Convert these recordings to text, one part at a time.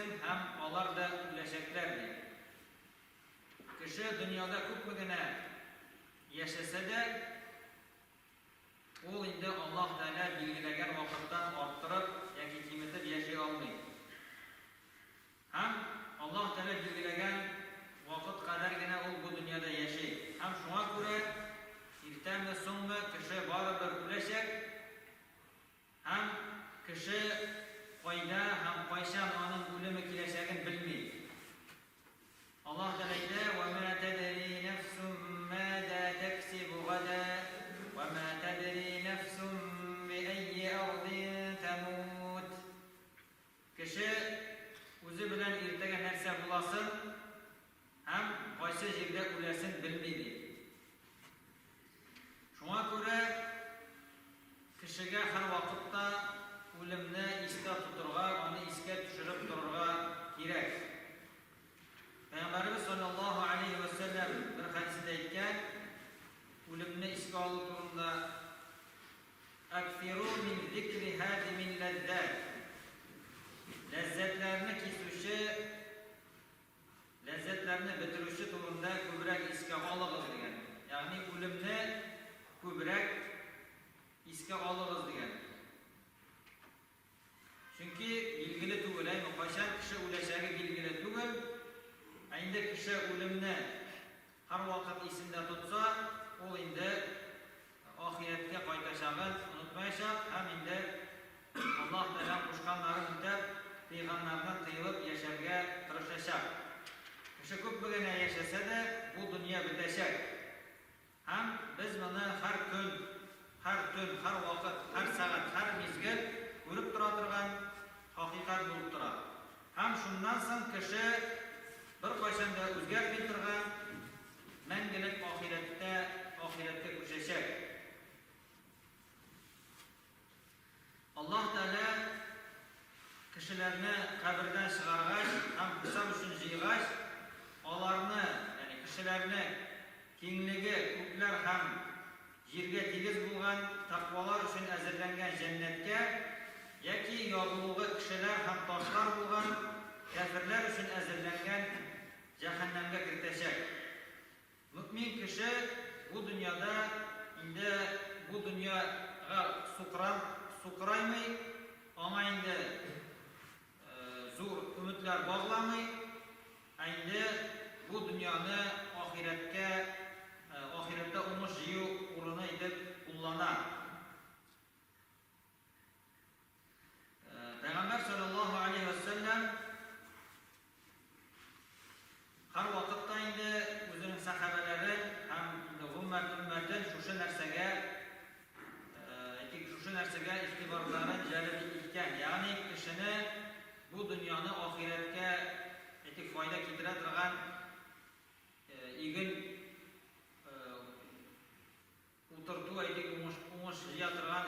öleceksin hem onlar da öleceklerdir. Kişi dünyada küçükmügene yaşasa da ol indi Allah Teala belgilegen vakittan arttırıp yoki kemitib yaşay olmaydi. Hem Allah Teala belgilegen vakit kadargina ol bu dünyada yaşay. Hem şuna göre ertami so'ngmi kişi baribir o'lacak. Hem kişi qayda hem qayshan onun o'limi kelajagini bilmaydi. Allah Teala aytdi: "Ve ma tadri nefsun mada taksibu gada ve ma tadri nefsun bi ayyi ardin tamut." Kişi o'zi bilan ertaga narsa bo'lasin, hem qaysi yerda o'lasin bilmaydi. Şuna göre kişiga har vaqtda o'limni esda tuturga, onu esga tushirib turarga kerak. Peygamberimiz sallallahu aleyhi ve sellem bir hadisde aytgan, o'limni esga olish turunda "Akfiru min zikri hadimin lazzat." Lezzetlerini kesuvchi, lezzetlerini bitiruvchi turunda ko'proq esga oling'iz degan. Ya'ni o'limni ko'proq esga oling'iz degan. Chunki belgili tugul, qachon kishi o'lashagi belgili tugul. Endi kishi o'limni har vaqt esida tutsa, u endi oxiratga qaytashag'in unutmayshaq, ham endi Alloh taolo qo'shganlarini o'tab, payg'ambardan qiyilib yasharga tirishashaq. Kishi ko'pgina yashasa-da, bu dunyo bitashak. Ham biz buni har kun, har tun, har vaqt, har soat, har mezgil ko'rib turadigan haqiqat bo'lib turadi. Ham shundan so'ng kishi bir qachonda o'zgarmay turgan mangilik oxiratga ko'chashak. Alloh taolo kishilarni qabrdan chiqargach, ham hisob uchun yig'gach, ularni, ya'ni kishilarni kengligi ko'klar ham yerga tegiz bo'lgan taqvolar uchun azirlangan jannatga yoki yog'ilug'i kishilar ham toshlar bo'lgan kafirlar uchun azirlangan jahannamga kiritashak. Mu'min kishi bu dunyoda endi bu dunyoga suqraymay, ama endi zo'r umidlar bog'lamay, endi bu dunyoni oxiratda o'mush yiyu o'rni etib qo'llanadi. Payg'ambar sallallohu alayhi vasallam har vaqtda endi o'zining sahobalari ham ummatdan shu narsaga e'tiborlarini jalb etgan. Ya'ni kishini bu dunyoni oxiratga foyda keltiradigan egin o'tirtuv o'mush yig'tirgan,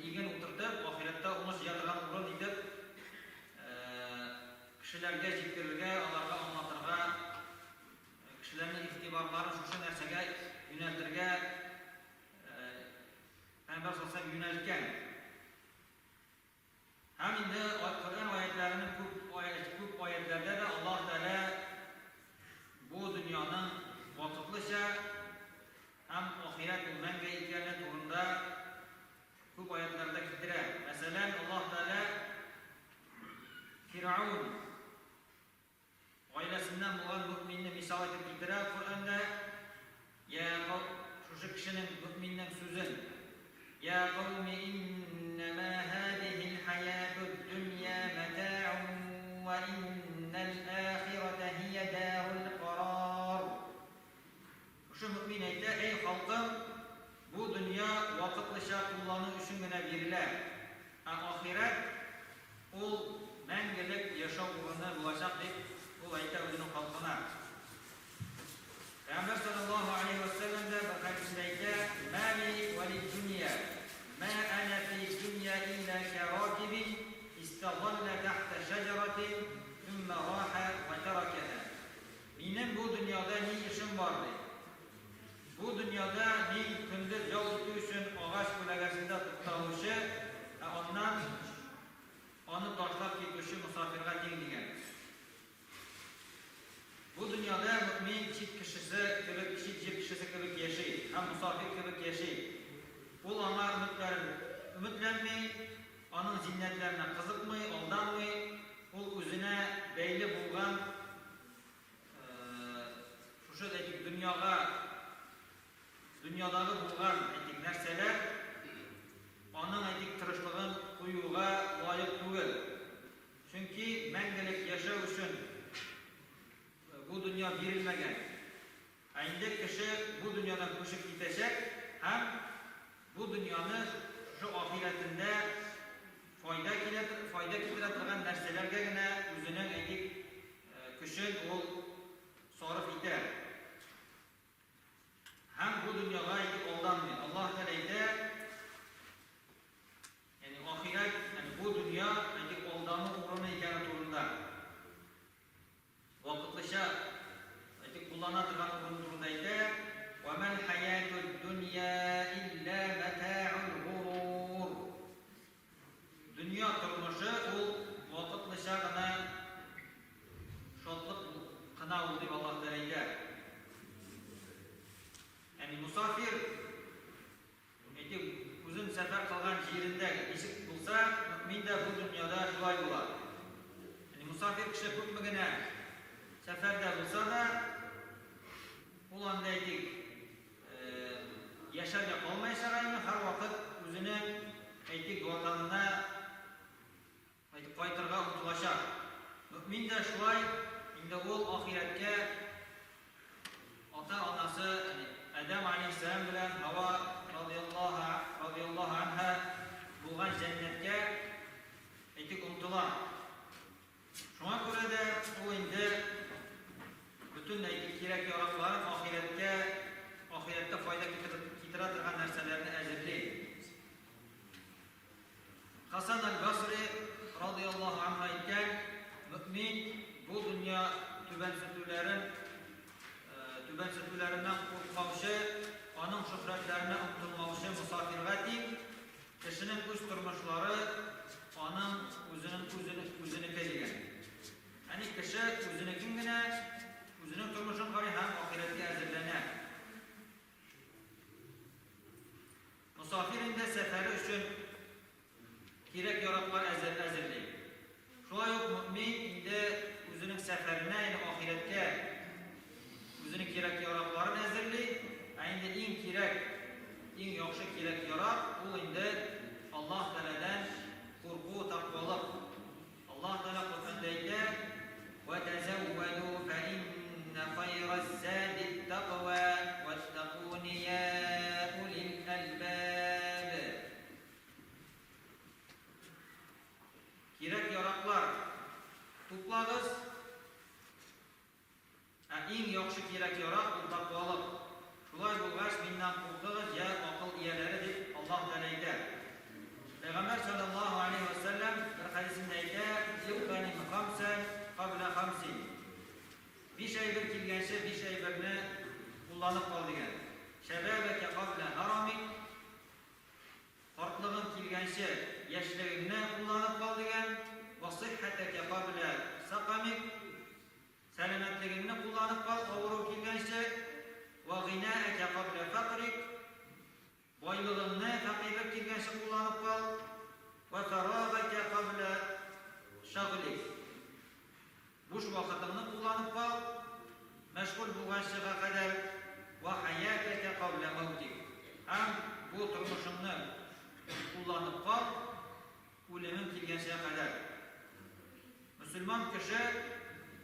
egin o'tirtib oxiratda o'mush yig'tirgan o'rin etib kishilarga yetkazilga, ularga anlatırga, kishilarning e'tiborlarini shu narsaga yo'naltirga Peygamber sallallahu aleyhi ve sellem yo'naltgan. Ham endi Qur'on oyatlarining ko'p oyatlarda da Alloh taolo bu dunyoning botiqlicha ham oxirat bo'lmanga ekanligi to'g'risida ko'p oyatlarda keltiradi. Masalan, Alloh taolo Fir'aun oilasidan bo'lgan mu'minni misol etib keltiradi Qur'onda. Ya shu kishining mu'minning so'zin: "Ya qawmi innama hadihi al-hayatud dunya mata'un wa innal akhirata hiya darul qarar." Shu mu'min aytdi: "Ey xalqim, bu dunyo vaqtlicha qo'llanish uchungina beriladi. Oxirat u mangilik yashaw o'rni bo'lacaq" deb u aytdi o'zining xalqina. Peygamber sallallahu aleyhi ve sellem de bir hadisde aytdi: "Mali ve lid-dunya ma ana fi dunya illa karakibin istadalla tahta shajaratin thumma raha ve tarakaha." Benim bu dünyada ne işim vardı? Bu dünyada ne kunduz yol ettiği için ağaç ko'lagasida to'xtalishi, ondan onu tashlab ketishi musofirga teng degan. нәфесләнмый, аның зиннәтләренә кызыкмый, алданмый, ул үзенә бәйле булган шушы әйтик дөньядагы булган әйтик нәрсәләр аның әйтик тырышлыгын куюга лаек түгел. Чөнки мәңгелек яшәү өчен бу дөнья бирелмәгән. Инде кеше бу дөньядан күчеп китәчәк һәм бу дөньяны шу ахиратында файда китерә торган нәрсәләргә генә үзенең әйтик көчен ул сарыф итә. Һәм бу дөньяга алданмый. Аллаһ Тәгалә әйтә, ягъни ахират, бу дөнья алдану урыны икәне турында. Вакытлыча куллана торган урын турында әйтә, "Ва мал хаятуд дөнья илля матаъул гурур." Дөнья тормышы ул вакытлыча гына шатлык кына ул дип Аллаһ Тәгалә әйтә. Мусафир үзен сәфәр кылган җирендә ишек булса, мөмин дә бу дөньяда шулай була. Мусафир кеше күпме генә сәфәрдә булса да, ул анда әйтик, яшәргә калмаячак инде, һәрвакыт үзенең әйтик ватанына кайтырга омтылачак. Мөмин дә шулай, инде ул ахиратка ата-анасы Адам алейхиссалам белән Хава радиллаһу анха булган җәннәткә әйтик омтыла. Шуңа күрә дә ул инде бүтән әйтик кирәк-яракларын ахиратта файда китерә торган нәрсәләрне әзерли. Хасан аль-Басри радиллаһу анху әйткән, мөмин бу дөнья түбәнсетүләреннән куркмаучы, аның шөһрәтләренә омтылмаучы мусафирга тиң, кешенең үз тормышлары аның үзенеке дигән. Яни кеше үзенекен генә, үзенең тормышын карый һәм ахиратка әзерләнә. Мусафир инде сәфәре өчен кирәк-яраклар әзерли. Шулай ук мөмин инде үзенең сәфәренә, яни ахиратка үзенең кирәк-яракларын әзерли. Инде иң яхшы кирәк-ярак ул инде Аллаһ Тәгаләдән курку, тақвалык. Аллаһ Тәгалә Куръанда әйтә: "Ва тазавваду фа инна хайраз зади тақва ваттақуни я улил албаб." Кирәк-яраклар туплагыз. Иң яхшы кирәк-ярак ул тақвалык. Шулай булгач, миннән куркыгыз, я акыл ияләре дип Аллаһ Тәгалә әйтә. Пәйгамбәр саллаллаһу алейхи ва саллям бер хадисендә әйтә: "Юкани хамсан кабла хамсин." 5 әйбер килгәнче 5 әйберне кулланып кал дигән. Шәбабәкә кабла харамик. Картлыгың килгәнче яшьлегеңне кулланып кал дигән. Ва сиххатәкә кабла сaqamik. Сәламәтлегеңне кулланып кал авыру килгәнче. Ва гынаәкә кабла фақрик. Байлыгыңны фақирлек килгәнче кулланып кал. Ва фарагәкә кабла шагълик. Буш вакытыңны кулланып кал. Мәшгуль булганчыга кадәр. Ва хаятәкә кабла маутик. Һәм бу тормышыңны кулланып кал, үлемең килгәнче кадәр. Мөселман кеше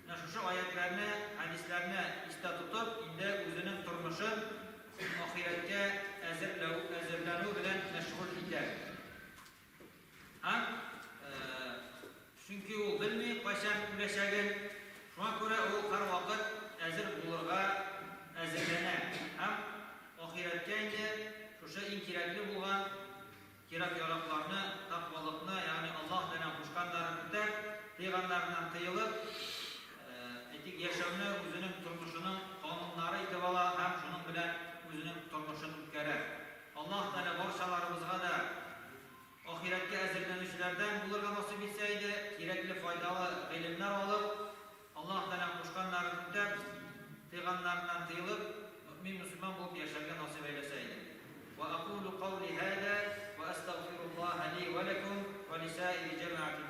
шушы аятларны, хадисларны истә тотып, инде үзенең тормышын ахиратка әзерләнү белән мәшгуль итә. Чөнки ул белми кайчан үләчәген, шуңа күрә ул һәрвакыт әзер булырга әзерләнә. Һәм ахиратка инде шушы иң кирәкле булган кирәк-яракларны, тақвалыкны, ягъни Аллаһ белән кушкандарын үтәп, тыйганнардан тыелып, яшәүне үзенең тормышының кануннары итеп ала һәм шуның белән үзенең тормышын үткәрә. Аллаһ Тәгалә барчаларыбызга да ахиратка әзерләнүчеләрдән булырга насыйп итсә иде, кирәкле файдалы гыйлемнәр алып, Аллаһ Тәгалә кушканнарын үтәп, тыйганнардан тыелып, мөмин мөселман булып яшәргә насыйп әйләсә иде. Ва aqulu qawli hada wa astaghfirullah li في جماعة